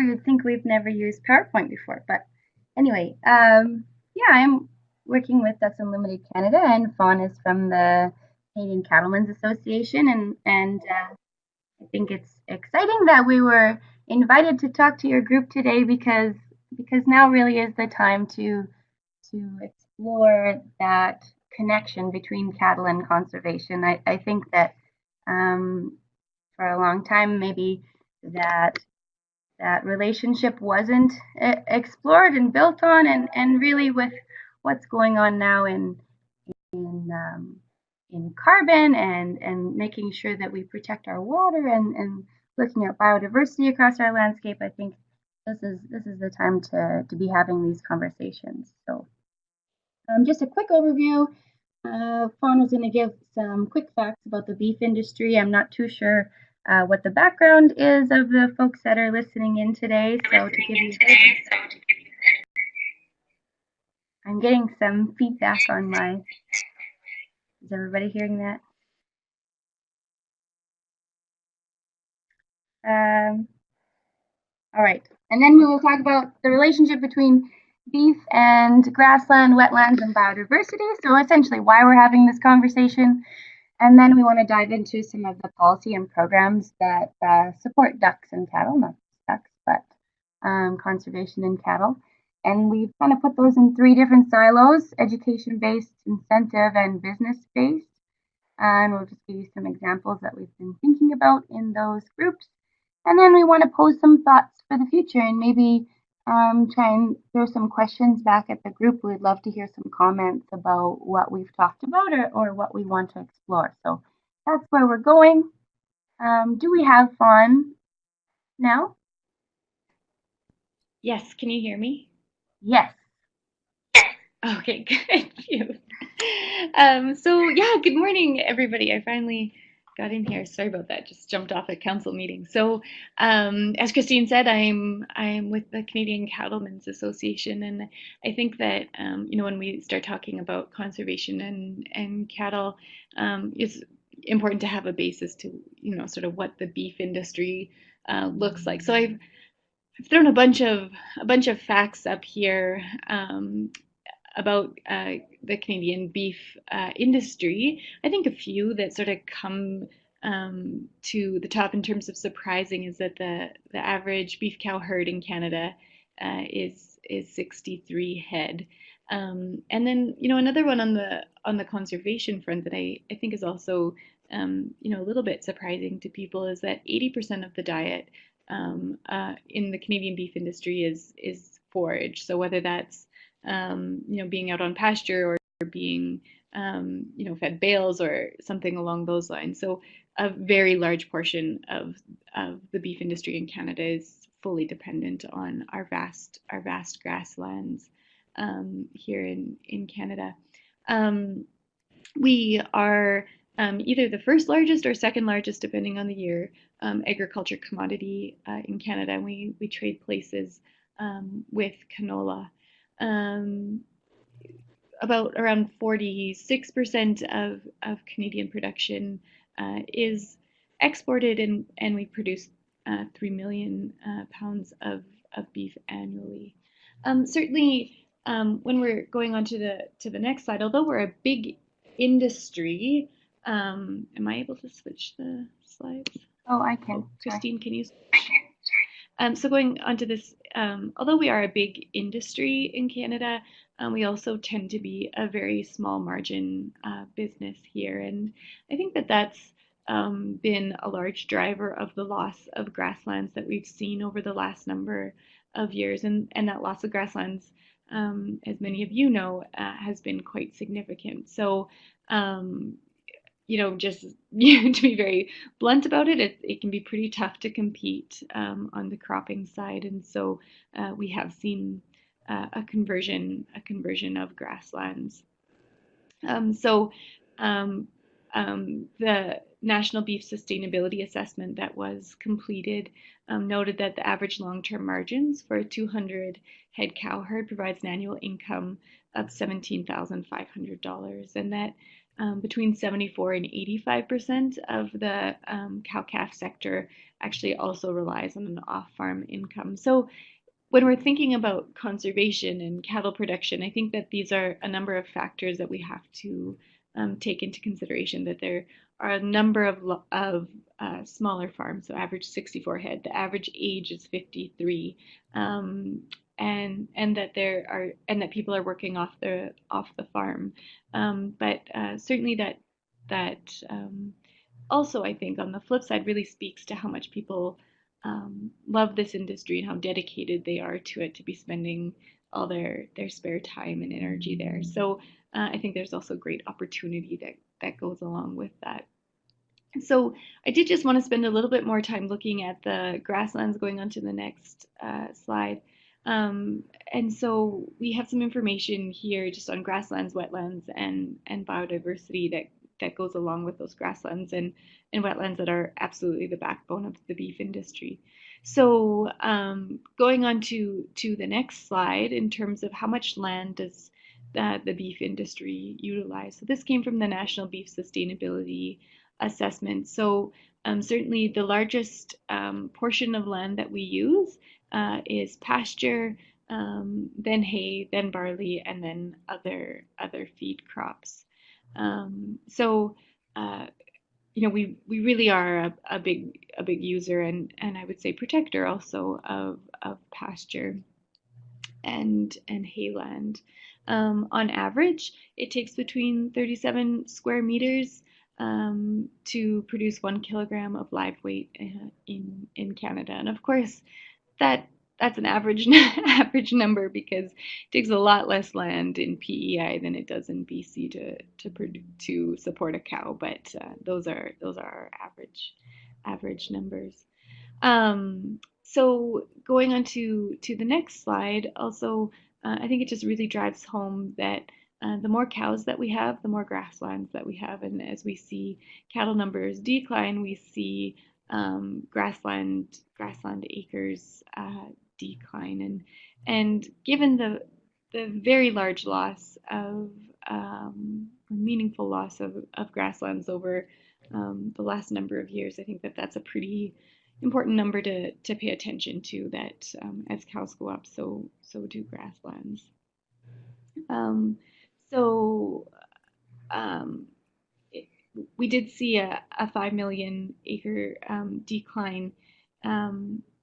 You'd think we've never used PowerPoint before, but anyway, yeah, I'm working with Ducks Unlimited Canada, and Fawn is from the Canadian Cattlemen's Association, and I think it's exciting that we were invited to talk to your group today because now really is the time to explore that connection between cattle and conservation. I think that for a long time maybe that that relationship wasn't explored and built on, and really with what's going on now in in carbon and making sure that we protect our water and looking at biodiversity across our landscape, I think this is the time to be having these conversations. So just a quick overview. Fawn was going to give some quick facts about the beef industry. I'm not too sure what the background is of the folks that are listening in today. So to give you, I'm getting some feedback on my. Is everybody hearing that? All right, and then we will talk about the relationship between beef and grassland, wetlands, and biodiversity. So essentially, why we're having this conversation. And then we want to dive into some of the policy and programs that support ducks and cattle, not just ducks, but conservation in cattle. And we've kind of put those in three different silos: education-based, incentive, and business-based. And we'll just give you some examples that we've been thinking about in those groups. And then we want to pose some thoughts for the future and maybe try and throw some questions back at the group. We'd love to hear some comments about what we've talked about or what we want to explore. So that's where we're going. Do we have Fawn now? Yes, can you hear me? Yes. Okay, good. Phew. So yeah, good morning, everybody. I finally got in here. Sorry about that. Just jumped off a council meeting. So, as Kristine said, I'm with the Canadian Cattlemen's Association, and I think that when we start talking about conservation and cattle, it's important to have a basis to sort of what the beef industry looks like. So I've thrown a bunch of facts up here about the Canadian beef industry. I think a few that sort of come to the top in terms of surprising is that the average beef cow herd in Canada is 63 head. And then another one on the conservation front that I think is also a little bit surprising to people is that 80% of the diet in the Canadian beef industry is forage. So whether that's being out on pasture or being fed bales or something along those lines. So a very large portion of the beef industry in Canada is fully dependent on our vast grasslands here in Canada. We are either the first largest or second largest, depending on the year, agriculture commodity in Canada. And we trade places with canola. About around 46% of Canadian production is exported, and we produce 3 million pounds of beef annually. Certainly, when we're going on to the next slide, although we're a big industry, am I able to switch the slides? Oh, I can. Kristine, can you? So going on to this, although we are a big industry in Canada, we also tend to be a very small margin business here. And I think that that's been a large driver of the loss of grasslands that we've seen over the last number of years. And that loss of grasslands, as many of you know, has been quite significant. So just to be very blunt about it, it can be pretty tough to compete on the cropping side, and so we have seen a conversion of grasslands. So the National Beef Sustainability Assessment that was completed noted that the average long-term margins for a 200 head cow herd provides an annual income of $17,500, and that between 74 and 85% of the cow-calf sector actually also relies on an off-farm income. So when we're thinking about conservation and cattle production, I think that these are a number of factors that we have to take into consideration. That there are a number of smaller farms, so average 64 head. The average age is 53, and that people are working off the farm. But certainly that also, I think, on the flip side, really speaks to how much people love this industry and how dedicated they are to it, to be spending all their spare time and energy there. So I think there's also great opportunity that goes along with that. So I did just want to spend a little bit more time looking at the grasslands, going on to the next slide. Um, and so we have some information here just on grasslands, wetlands, and biodiversity that goes along with those grasslands and wetlands that are absolutely the backbone of the beef industry. So going on to the next slide, in terms of how much land does the beef industry utilize. So this came from the National Beef Sustainability Assessment. So certainly the largest portion of land that we use is pasture, then hay, then barley, and then other feed crops. So we really are a big user and I would say protector also of pasture and hayland. On average, it takes between 37 square meters to produce 1 kilogram of live weight in Canada. And of course, that's an average average number, because it takes a lot less land in PEI than it does in BC to support a cow. But those are our average numbers. So going on to the next slide, also, I think it just really drives home that the more cows that we have, the more grasslands that we have. And as we see cattle numbers decline, we see grassland acres decline. And given the very large loss of meaningful loss of grasslands over the last number of years, I think that that's a pretty important number to pay attention to, that as cows go up, so do grasslands. So we did see a 5 million acre decline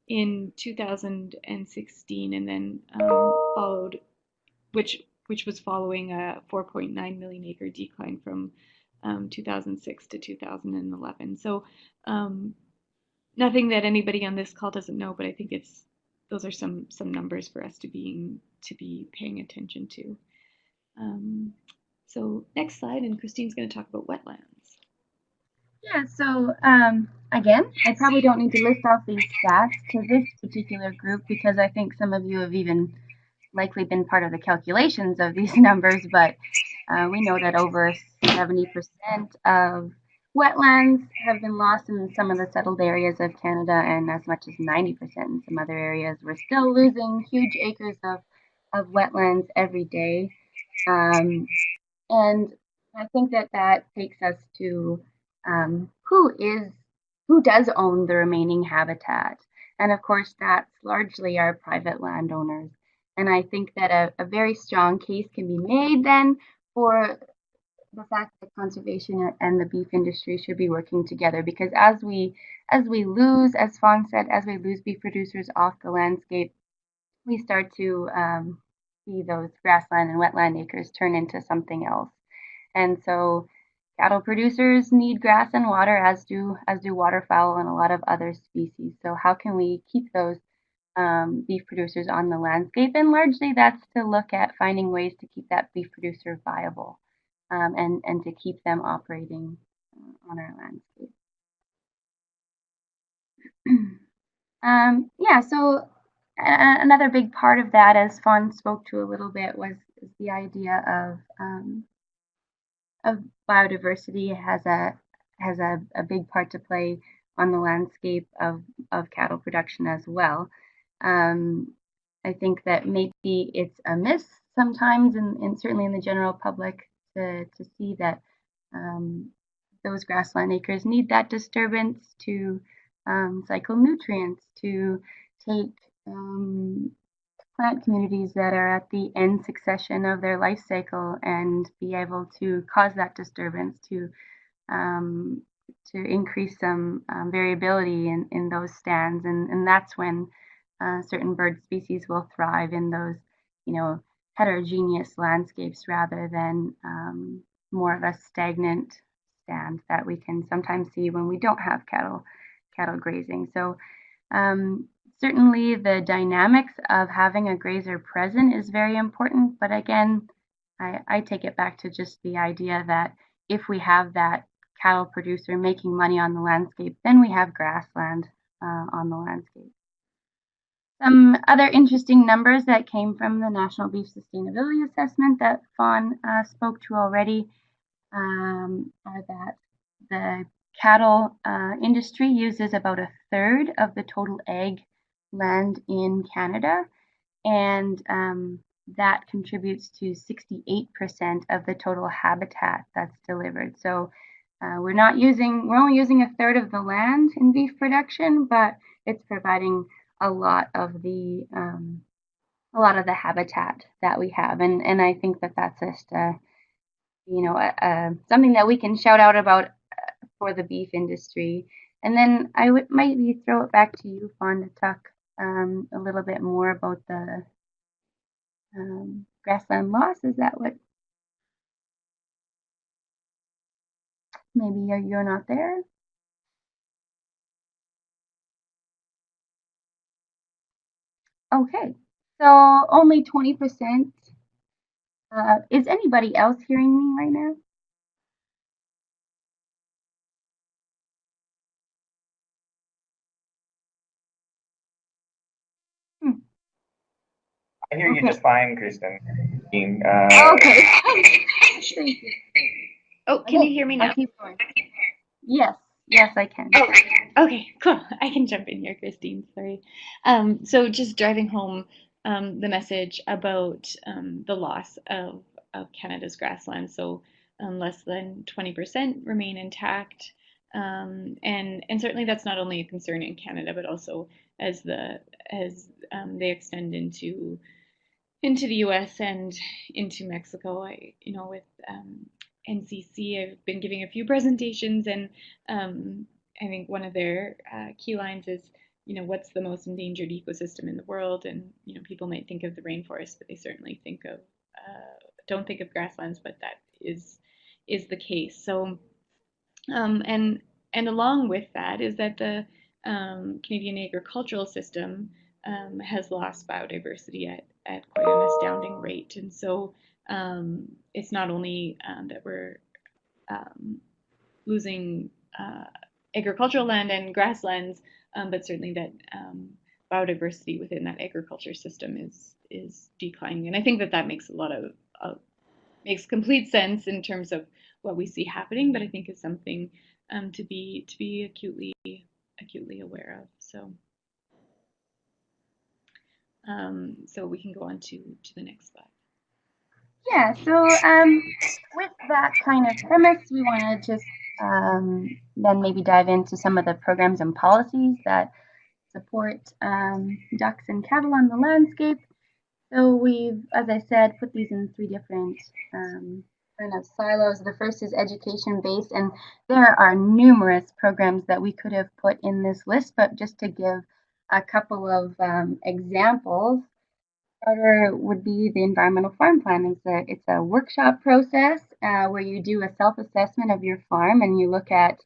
in 2016, and then followed, which was following a 4.9 million acre decline from 2006 to 2011. So nothing that anybody on this call doesn't know, but I think those are some numbers for us to be paying attention to. So next slide, and Kristine's going to talk about wetlands. Yeah, so again, I probably don't need to list off these stats to this particular group, because I think some of you have even likely been part of the calculations of these numbers, but we know that over 70% of wetlands have been lost in some of the settled areas of Canada, and as much as 90% in some other areas. We're still losing huge acres of wetlands every day. And I think that takes us to who does own the remaining habitat. And of course, that's largely our private landowners. And I think that a very strong case can be made then for the fact that conservation and the beef industry should be working together, because as we lose, as Fawn said, as we lose beef producers off the landscape, we start to see those grassland and wetland acres turn into something else. And so cattle producers need grass and water, as do waterfowl and a lot of other species. So how can we keep those beef producers on the landscape? And largely that's to look at finding ways to keep that beef producer viable, and to keep them operating on our landscape. Yeah, so another big part of that, as Fawn spoke to a little bit, was the idea of biodiversity has a big part to play on the landscape of cattle production as well. I think that maybe it's a miss sometimes, and certainly in the general public, to see that those grassland acres need that disturbance to cycle nutrients, to take plant communities that are at the end succession of their life cycle and be able to cause that disturbance um, to increase some variability in those stands, and that's when certain bird species will thrive in those, you know, heterogeneous landscapes rather than more of a stagnant stand that we can sometimes see when we don't have cattle grazing. So um, certainly the dynamics of having a grazer present is very important, but again, I take it back to just the idea that if we have that cattle producer making money on the landscape, then we have grassland on the landscape. Some other interesting numbers that came from the National Beef Sustainability Assessment that Fawn spoke to already are that the cattle industry uses about a third of the total ag land in Canada, and that contributes to 68% of the total habitat that's delivered. So we're only using a third of the land in beef production, but it's providing a lot of the habitat that we have, and I think that that's just something that we can shout out about for the beef industry. And then I would maybe throw it back to you, Fawn, to talk a little bit more about the grassland loss. Is that what maybe you're not there? Okay, so only 20%. Is anybody else hearing me right now? Hmm. I hear you Okay. just fine, Kristen. Okay. Thank you. Oh, can you hear me I'll now? keep going. Yes, yes, I can. Oh, okay, cool. I can jump in here, Kristine. Sorry. So just driving home the message about the loss of Canada's grasslands. So less than 20% remain intact. And certainly that's not only a concern in Canada, but also as they extend into the US and into Mexico. With NCC, I've been giving a few presentations, and I think one of their key lines is, what's the most endangered ecosystem in the world? And, people might think of the rainforest, but they certainly don't think of grasslands, but that is the case. So, and along with that is that the Canadian agricultural system has lost biodiversity at quite an astounding rate. And so it's not only that we're um, losing agricultural land and grasslands, but certainly that biodiversity within that agriculture system is declining. And I think that makes makes complete sense in terms of what we see happening, but I think is something to be acutely aware of. So we can go on to the next slide. Yeah, so with that kind of premise, we want to just then maybe dive into some of the programs and policies that support ducks and cattle on the landscape. So we've, as I said, put these in three different kind of silos. The first is education based, and there are numerous programs that we could have put in this list, but just to give a couple of examples, starter would be the environmental farm plan. It's a workshop process where you do a self-assessment of your farm and you look at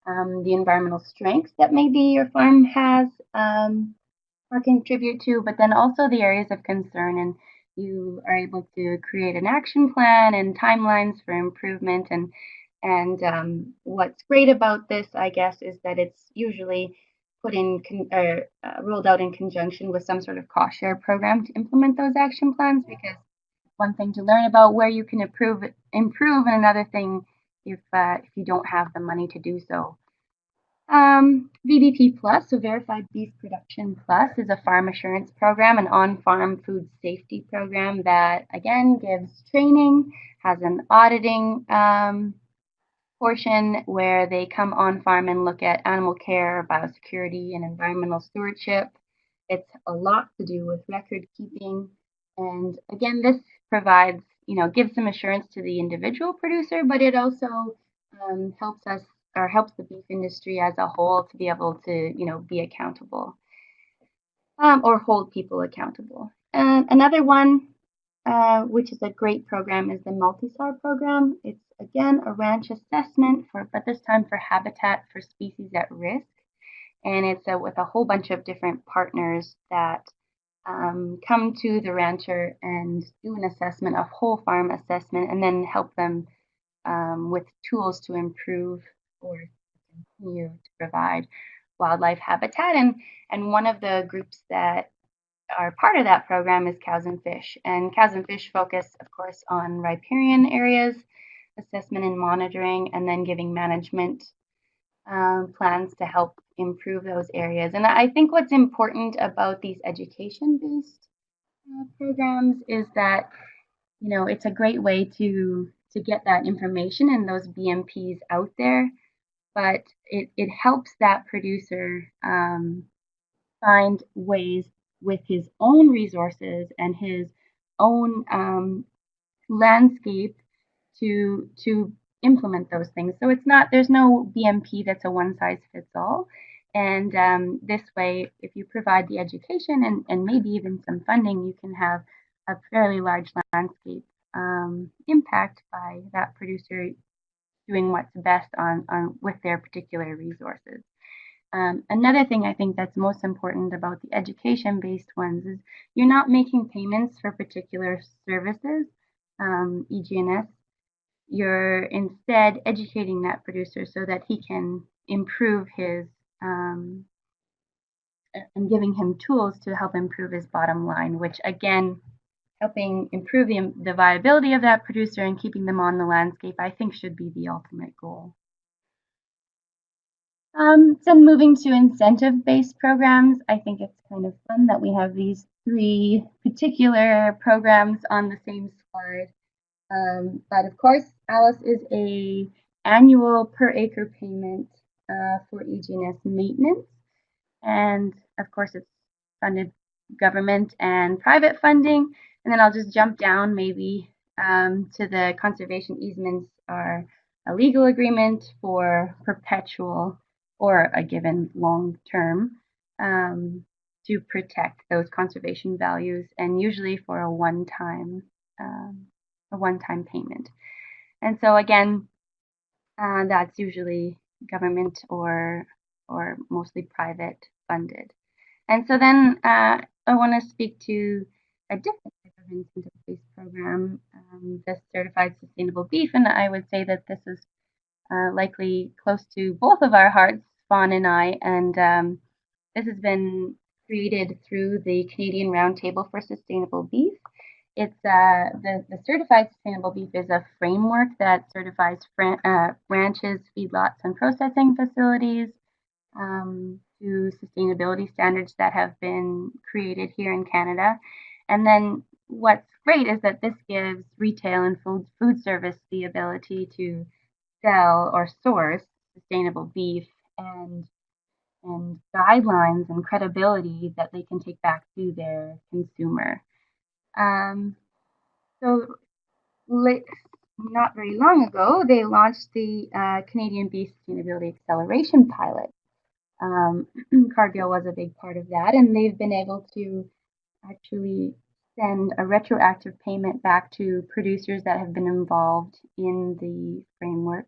the environmental strengths that maybe your farm has or contribute to, but then also the areas of concern. And you are able to create an action plan and timelines for improvement. And what's great about this, I guess, is that it's usually rolled out in conjunction with some sort of cost share program to implement those action plans. Because one thing to learn about where you can improve, and another thing if you don't have the money to do so. VBP Plus, so Verified Beef Production Plus, is a farm assurance program, an on-farm food safety program that, again, gives training, has an auditing portion where they come on farm and look at animal care, biosecurity, and environmental stewardship. It's a lot to do with record keeping. And again, this provides, gives some assurance to the individual producer, but it also helps us or helps the beef industry as a whole to be able to, be accountable or hold people accountable. And another one, which is a great program, is the Multi-SAR program. It's again a ranch assessment but this time for habitat for species at risk, and it's with a whole bunch of different partners that come to the rancher and do an assessment, a whole farm assessment, and then help them with tools to improve or continue to provide wildlife habitat. And one of the groups that are part of that program is cows and fish. And cows and fish focus, of course, on riparian areas, assessment and monitoring, and then giving management plans to help improve those areas. And I think what's important about these education-based programs is that it's a great way to get that information and those BMPs out there, but it helps that producer find ways with his own resources and his own landscape to implement those things. So there's no BMP that's a one size fits all. And this way, if you provide the education and maybe even some funding, you can have a fairly large landscape impact by that producer doing what's best on with their particular resources. Another thing I think that's most important about the education-based ones is you're not making payments for particular services, EG&S. You're instead educating that producer so that he can improve his and giving him tools to help improve his bottom line, which again, helping improve the viability of that producer and keeping them on the landscape, I think should be the ultimate goal. So moving to incentive-based programs, I think it's kind of fun that we have these three particular programs on the same slide. But of course, Alice is a annual per acre payment for EG&S maintenance. And of course, it's funded government and private funding. And then I'll just jump down maybe to the conservation easements are a legal agreement for perpetual or a given long term to protect those conservation values, and usually for a one-time payment. And so again, that's usually government or mostly private funded. And so then I want to speak to a different type of incentive-based program, the Certified Sustainable Beef, and I would say that this is likely close to both of our hearts, Fawn and I, and this has been created through the Canadian Roundtable for Sustainable Beef. It's the Certified Sustainable Beef is a framework that certifies ranches, feedlots, and processing facilities to sustainability standards that have been created here in Canada. And then what's great is that this gives retail and food service the ability to sell or source sustainable beef and guidelines and credibility that they can take back to their consumer. So not very long ago, they launched the Canadian Beef Sustainability Acceleration Pilot. Cargill was a big part of that, and they've been able to actually send a retroactive payment back to producers that have been involved in the framework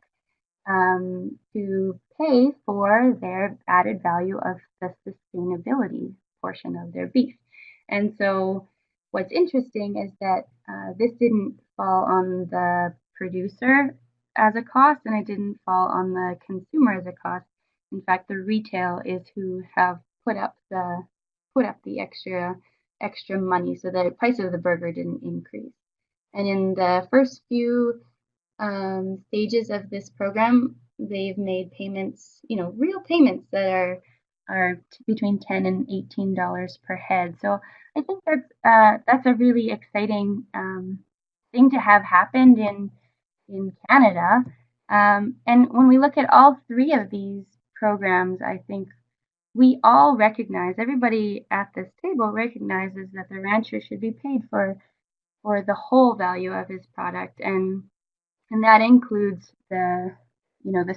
to pay for their added value of the sustainability portion of their beef. And so what's interesting is that this didn't fall on the producer as a cost, and it didn't fall on the consumer as a cost. In fact, the retail is who have put up the extra money, so the price of the burger didn't increase. And in the first few stages of this program, they've made payments, real payments that are between $10 and $18 per head. So I think that's a really exciting thing to have happened in Canada. And when we look at all three of these programs, I think we all recognize, everybody at this table recognizes that the rancher should be paid for the whole value of his product, and that includes the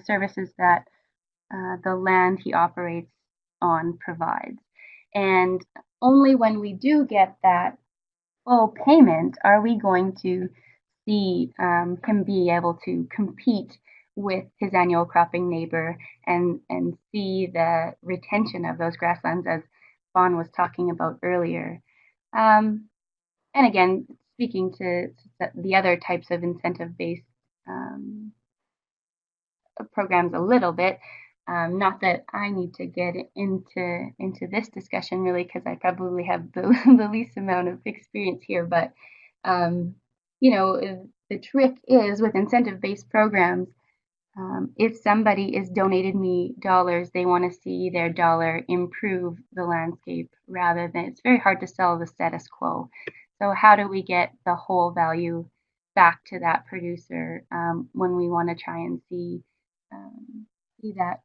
services that the land he operates on provides. And only when we do get that full payment are we going to see him be able to compete with his annual cropping neighbor and see the retention of those grasslands as Fawn was talking about earlier. And again, speaking to the other types of incentive-based um, programs a little bit. Not that I need to get into this discussion really, because I probably have the least amount of experience here. But um, the trick is with incentive-based programs. If somebody is donating me dollars, they want to see their dollar improve the landscape rather than it's very hard to sell the status quo. So how do we get the whole value back to that producer when we want to try and see that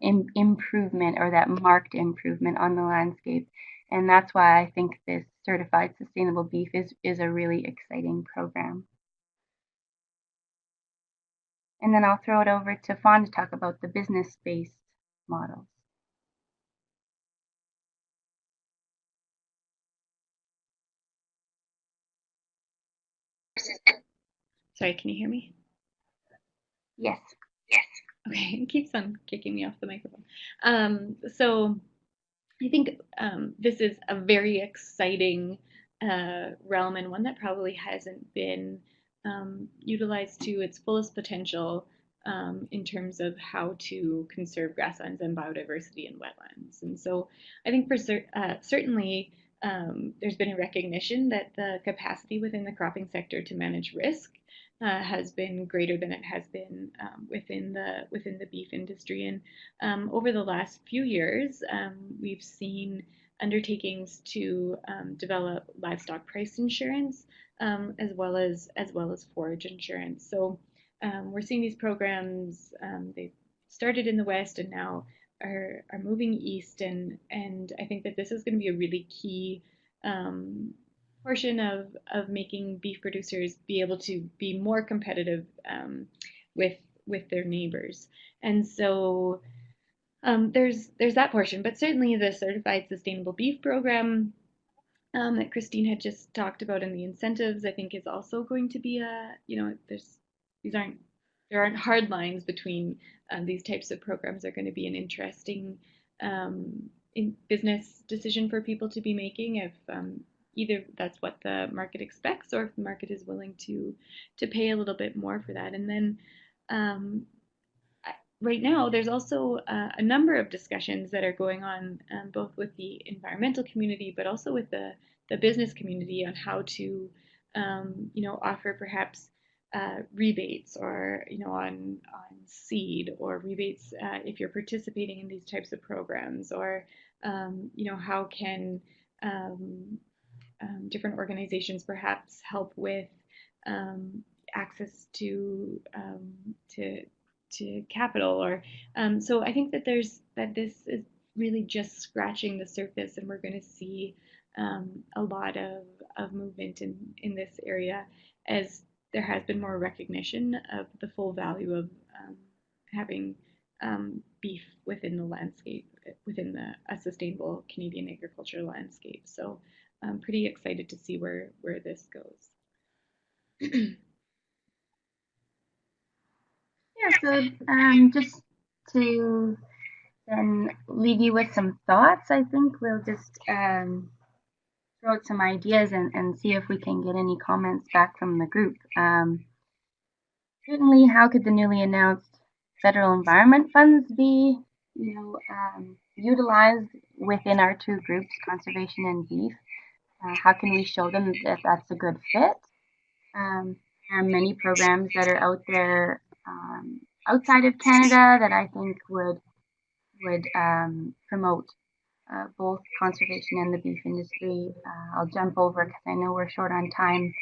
improvement or that marked improvement on the landscape? And that's why I think this certified sustainable beef is a really exciting program. And then I'll throw it over to Fawn to talk about the business-based models. Sorry, can you hear me? Yes. Okay, it keeps on kicking me off the microphone. So I think this is a very exciting realm and one that probably hasn't been utilized to its fullest potential in terms of how to conserve grasslands and biodiversity in wetlands. And so I think for certainly there's been a recognition that the capacity within the cropping sector to manage risk has been greater than it has been within the beef industry. And over the last few years, we've seen undertakings to develop livestock price insurance as well as forage insurance. So we're seeing these programs. They've started in the West and now are moving east, and I think that this is going to be a really key portion of making beef producers be able to be more competitive with their neighbors. And so there's that portion, but certainly the certified sustainable beef program that Kristine had just talked about and the incentives, I think is also going to be these aren't there aren't hard lines between these types of programs are going to be an interesting business decision for people to be making if either that's what the market expects or if the market is willing to pay a little bit more for that. And then right now, there's also a number of discussions that are going on both with the environmental community, but also with the business community on how to, offer perhaps rebates or, on seed or rebates if you're participating in these types of programs or, how can different organizations perhaps help with access to capital or so I think that this is really just scratching the surface and we're going to see a lot of movement in this area as there has been more recognition of the full value of having beef within the landscape within a sustainable Canadian agriculture landscape. So I'm pretty excited to see where this goes. Yeah, so just to then leave you with some thoughts, I think we'll just throw out some ideas and see if we can get any comments back from the group. Certainly, how could the newly announced federal environment funds be, utilized within our two groups, conservation and beef? How can we show them that that's a good fit? There are many programs that are out there outside of Canada that I think would promote both conservation and the beef industry. I'll jump over because I know we're short on time,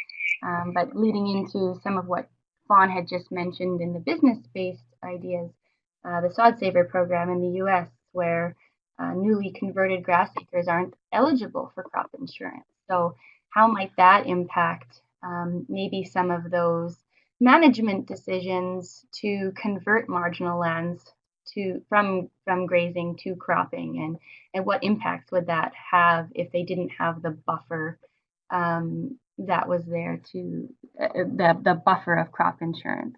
but leading into some of what Fawn had just mentioned in the business-based ideas, the Sod Saver program in the U.S., where newly converted grass acres aren't eligible for crop insurance. So how might that impact maybe some of those management decisions to convert marginal lands to from grazing to cropping, and what impacts would that have if they didn't have the buffer that was there to the buffer of crop insurance?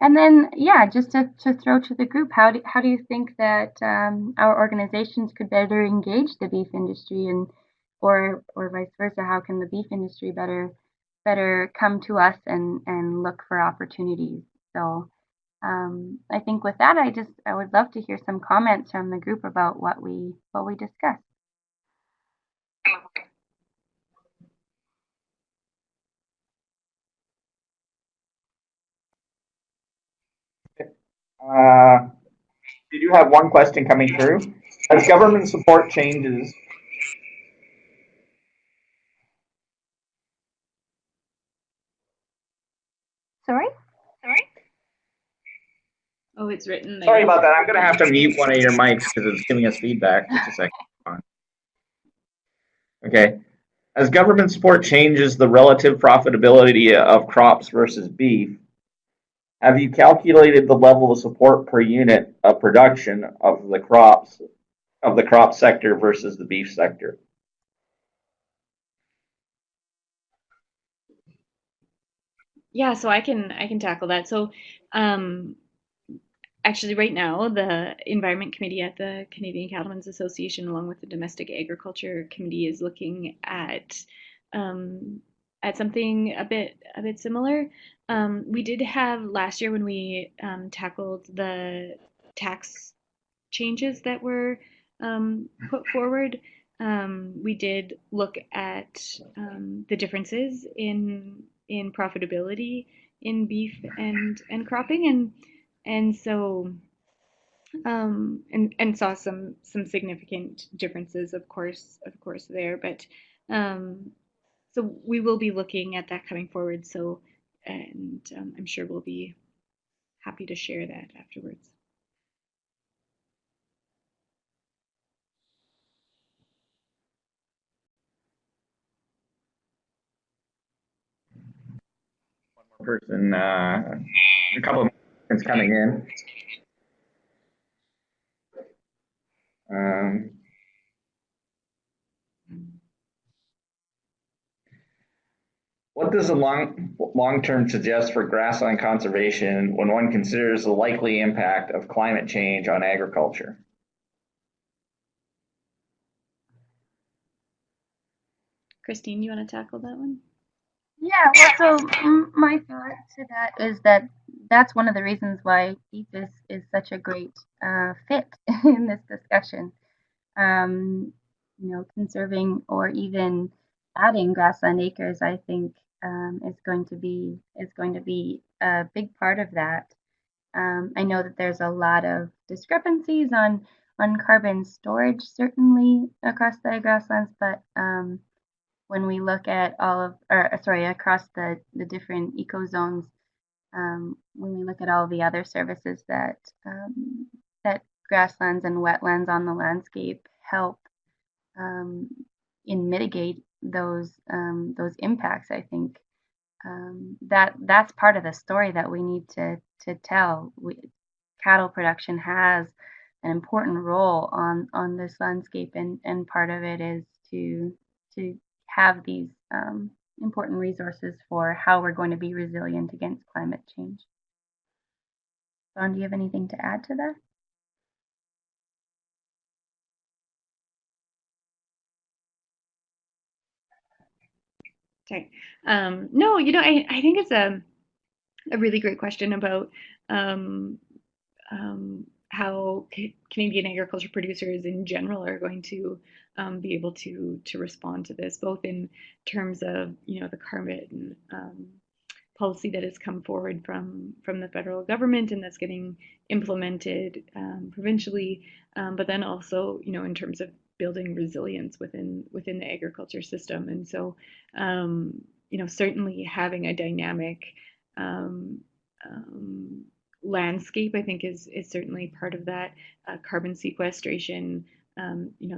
And then, yeah, just to throw to the group, how do you think that our organizations could better engage the beef industry, and or vice versa? How can the beef industry better come to us and look for opportunities? So I think with that, I would love to hear some comments from the group about what we discussed. We do have one question coming through. As government support changes, Sorry. Oh, it's written there. sorry about that. I'm going to have to mute one of your mics because it's giving us feedback. Just a second. Okay. As government support changes the relative profitability of crops versus beef, have you calculated the level of support per unit of production of the crop sector versus the beef sector? Yeah, so I can tackle that. So actually right now the Environment Committee at the Canadian Cattlemen's Association, along with the Domestic Agriculture Committee, is looking at something a bit similar. We did have last year when we tackled the tax changes that were put forward. We did look at the differences in profitability in beef and cropping, and so and saw some significant differences, of course there, but so we will be looking at that coming forward. So, and I'm sure we'll be happy to share that afterwards. Person, a couple of questions coming in. What does the long term suggest for grassland conservation when one considers the likely impact of climate change on agriculture? Kristine, you want to tackle that one? Yeah, well, so my thought to that is that that's one of the reasons why beef is such a great fit in this discussion. Conserving or even adding grassland acres, I think, is going to be a big part of that. I know that there's a lot of discrepancies on carbon storage, certainly across the grasslands, but when we look at across the different ecozones, when we look at all the other services that grasslands and wetlands on the landscape help um, in mitigate those impacts, I think that's part of the story that we need to tell. Cattle production has an important role on this landscape, and part of it is to have these important resources for how we're going to be resilient against climate change. Dawn, do you have anything to add to that? Okay. No, I think it's a really great question about how Canadian agriculture producers in general are going to be able to respond to this, both in terms of the carbon policy that has come forward from the federal government and that's getting implemented provincially, but then also in terms of building resilience within the agriculture system. And so certainly having a dynamic landscape, I think, is certainly part of that. Carbon sequestration,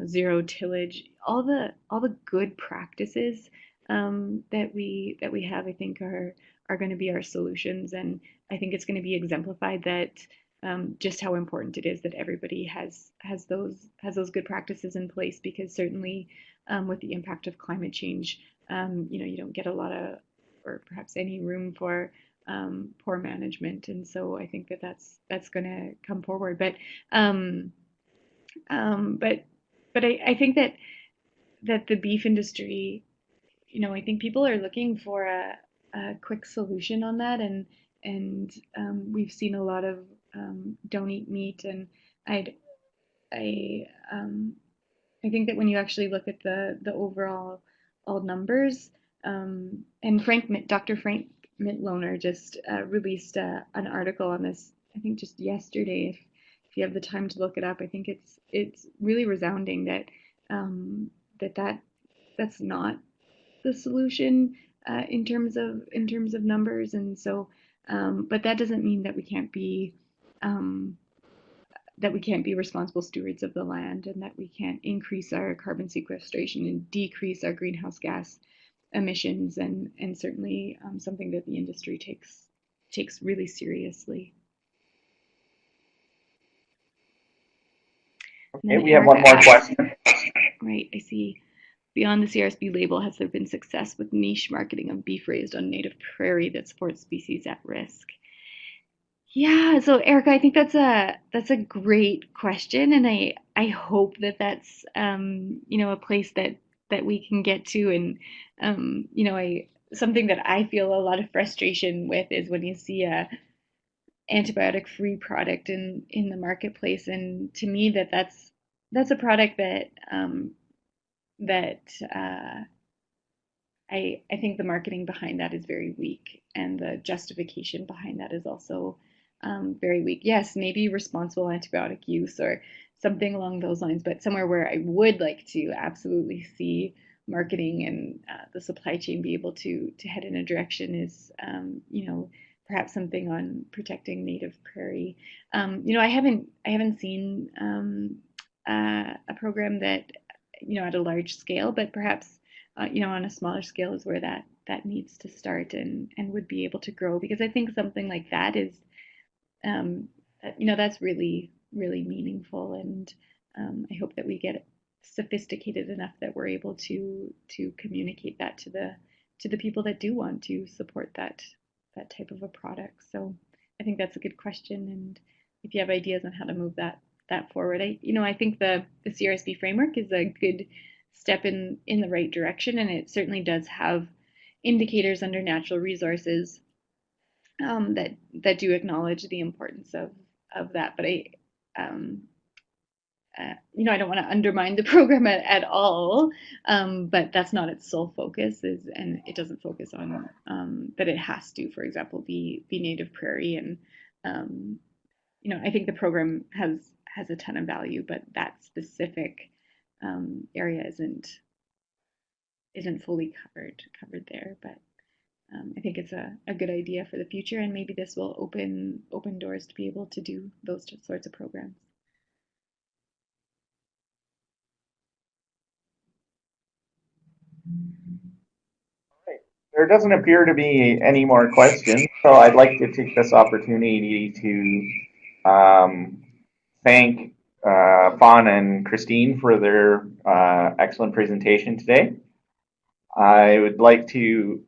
zero tillage, all the good practices that we have, I think, are going to be our solutions, and I think it's going to be exemplified that just how important it is that everybody has those good practices in place, because certainly with the impact of climate change, you don't get a lot of, or perhaps any room for poor management, and so I think that that's going to come forward. Um, but I think that the beef industry, I think people are looking for a quick solution on that, and we've seen a lot of don't eat meat, and I'd I I think that when you actually look at the overall all numbers, and Dr. Frank Mitloner just released an article on this, I think just yesterday. If you have the time to look it up, I think it's really resounding that that that's not the solution in terms of numbers, and so but that doesn't mean um, that we can't be responsible stewards of the land, and that we can't increase our carbon sequestration and decrease our greenhouse gas emissions, and certainly something that the industry takes really seriously. Okay, we have one more question. Right, I see. Beyond the CRSB label, has there been success with niche marketing of beef raised on native prairie that supports species at risk? Yeah, so Erica, I think that's a great question, and I hope that that's a place that we can get to, and I something that I feel a lot of frustration with is when you see a antibiotic-free product in the marketplace, and to me that's a product that I think the marketing behind that is very weak, and the justification behind that is also very weak. Yes, maybe responsible antibiotic use or something along those lines, but somewhere where I would like to absolutely see marketing and the supply chain be able to head in a direction is, perhaps something on protecting native prairie. I haven't seen a program that, at a large scale, but perhaps on a smaller scale is where that needs to start, and would be able to grow, because I think something like that is that's really really meaningful, and I hope that we get sophisticated enough that we're able to communicate that to the people that do want to support that type of a product. So I think that's a good question, and if you have ideas on how to move that forward, I think the CRSB framework is a good step in the right direction, and it certainly does have indicators under natural resources that do acknowledge the importance of that. But um, I don't want to undermine the program at all. But that's not its sole focus, and it doesn't focus on that it has to, for example, be native prairie. And I think the program has a ton of value, but that specific area isn't fully covered there. But I think it's a good idea for the future, and maybe this will open doors to be able to do those sorts of programs. There doesn't appear to be any more questions, so I'd like to take this opportunity to thank Fawn and Kristine for their excellent presentation today. I would like to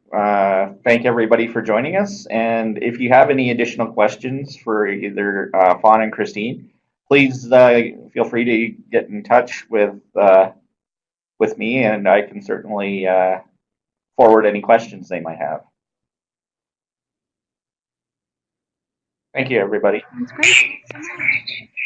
thank everybody for joining us, and if you have any additional questions for either Fawn and Kristine, please feel free to get in touch with me, and I can certainly forward any questions they might have. Thank you, everybody. That's great. Thanks so much.